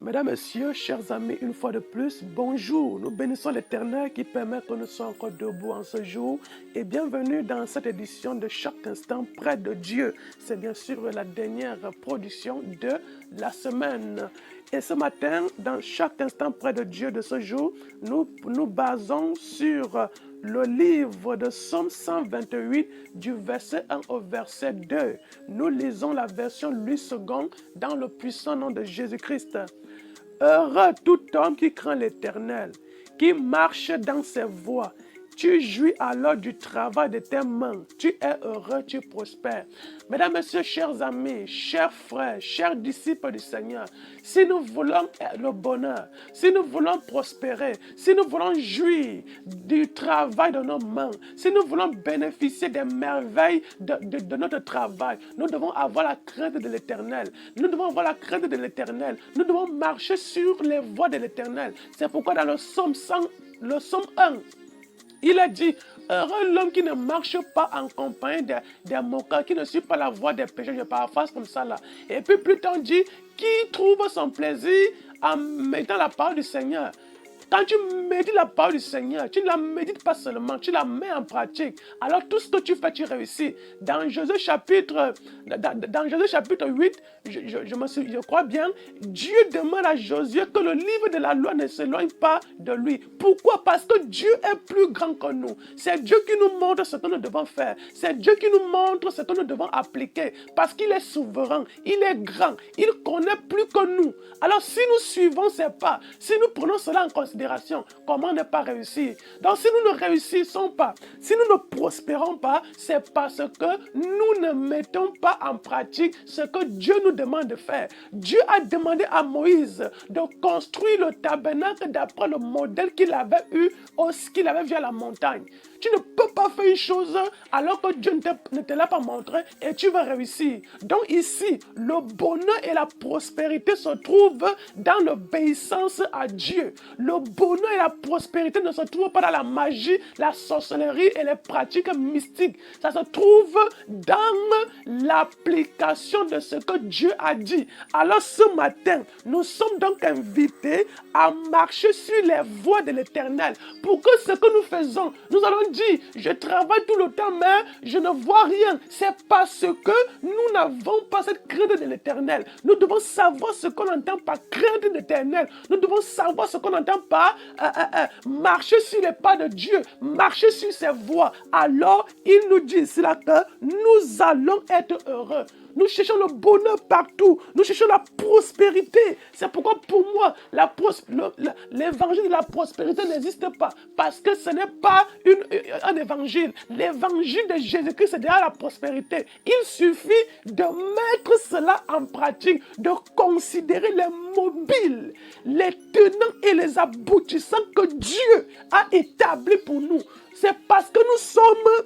Mesdames, Messieurs, chers amis, une fois de plus, bonjour. Nous bénissons l'Éternel qui permet que nous soyons encore debout en ce jour et bienvenue dans cette édition de Chaque Instant près de Dieu. C'est bien sûr la dernière production de la semaine. Et ce matin, dans Chaque Instant près de Dieu de ce jour, nous nous basons sur le livre de Psaume 128 du verset 1 au verset 2. Nous lisons la version Louis II dans le puissant nom de Jésus-Christ. Heureux tout homme qui craint l'Éternel, qui marche dans ses voies. Tu jouis alors du travail de tes mains. Tu es heureux, tu prospères. Mesdames, Messieurs, chers amis, chers frères, chers disciples du Seigneur, si nous voulons le bonheur, si nous voulons prospérer, si nous voulons jouir du travail de nos mains, si nous voulons bénéficier des merveilles de notre travail, nous devons avoir la crainte de l'Éternel. Nous devons avoir la crainte de l'Éternel. Nous devons marcher sur les voies de l'Éternel. C'est pourquoi dans le Psaume 1, il a dit, heureux l'homme qui ne marche pas en compagnie des moqueurs, qui ne suit pas la voie des pécheurs. Je paraphrase comme ça là. Et puis plus tard, on dit, qui trouve son plaisir en mettant la parole du Seigneur. Quand tu médites la parole du Seigneur, tu ne la médites pas seulement, tu la mets en pratique. Alors tout ce que tu fais, tu réussis. Dans Josué chapitre 8, je crois bien, Dieu demande à Josué que le livre de la loi ne s'éloigne pas de lui. Pourquoi? Parce que Dieu est plus grand que nous. C'est Dieu qui nous montre ce que nous devons faire. C'est Dieu qui nous montre ce que nous devons appliquer. Parce qu'il est souverain, il est grand, il connaît plus que nous. Alors si nous suivons ses pas, si nous prenons cela en considération, comment ne pas réussir? Donc si nous ne réussissons pas, si nous ne prospérons pas, c'est parce que nous ne mettons pas en pratique ce que Dieu nous demande de faire. Dieu a demandé à Moïse de construire le tabernacle d'après le modèle qu'il avait eu, qu'il avait vu à la montagne. Tu ne peux pas faire une chose alors que Dieu ne te l'a pas montré et tu vas réussir. Donc ici, le bonheur et la prospérité se trouvent dans l'obéissance à Dieu. Le bonheur et la prospérité ne se trouvent pas dans la magie, la sorcellerie et les pratiques mystiques. Ça se trouve dans l'application de ce que Dieu a dit. Alors ce matin, nous sommes donc invités à marcher sur les voies de l'Éternel pour que ce que nous faisons, nous allons dire, je travaille tout le temps, mais je ne vois rien. C'est parce que nous n'avons pas cette crainte de l'Éternel. Nous devons savoir ce qu'on entend par crainte de l'Éternel. Nous devons savoir ce qu'on entend par marcher sur les pas de Dieu, marcher sur ses voies. Alors, il nous dit cela que nous allons être heureux. Nous cherchons le bonheur partout. Nous cherchons la prospérité. C'est pourquoi pour moi, l'évangile de la prospérité n'existe pas. Parce que ce n'est pas un évangile. L'évangile de Jésus-Christ, c'est déjà la prospérité. Il suffit de mettre cela en pratique, de considérer les mobiles, les tenants et les aboutissants que Dieu a établis pour nous. C'est parce que nous sommes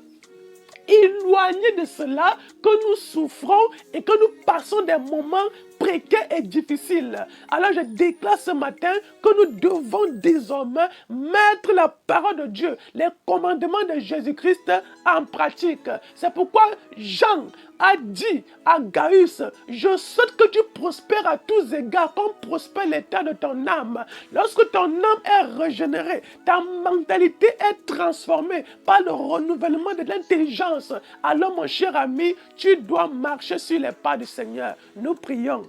éloignés de cela que nous souffrons et que nous passons des moments précaires et difficiles. Alors je déclare ce matin que nous devons désormais mettre la parole de Dieu, les commandements de Jésus-Christ en pratique. C'est pourquoi Jean a dit à Gaius, je souhaite que tu prospères à tous égards comme prospère l'état de ton âme. Lorsque ton âme est régénérée, ta mentalité est transformée par le renouvellement de l'intelligence. Alors mon cher ami, tu dois marcher sur les pas du Seigneur. Nous prions.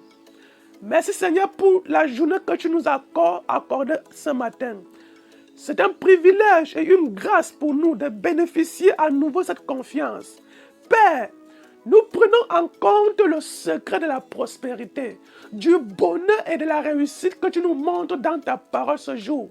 Merci Seigneur pour la journée que tu nous as accordée ce matin. C'est un privilège et une grâce pour nous de bénéficier à nouveau de cette confiance. Père, nous prenons en compte le secret de la prospérité, du bonheur et de la réussite que tu nous montres dans ta parole ce jour.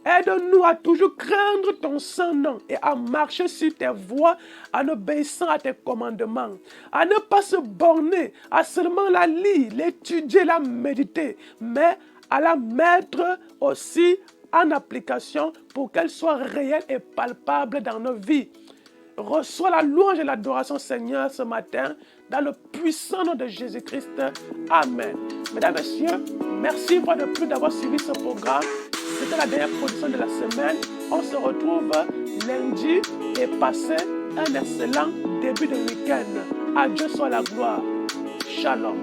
Aide-nous à toujours craindre ton saint nom et à marcher sur tes voies en obéissant à tes commandements. À ne pas se borner à seulement la lire, l'étudier, la méditer, mais à la mettre aussi en application pour qu'elle soit réelle et palpable dans nos vies. Reçois la louange et l'adoration, Seigneur, ce matin, dans le puissant nom de Jésus-Christ. Amen. Mesdames, Messieurs, merci une fois de plus d'avoir suivi ce programme. C'était la dernière production de la semaine. On se retrouve lundi et passez un excellent début de week-end. À Dieu soit la gloire. Shalom.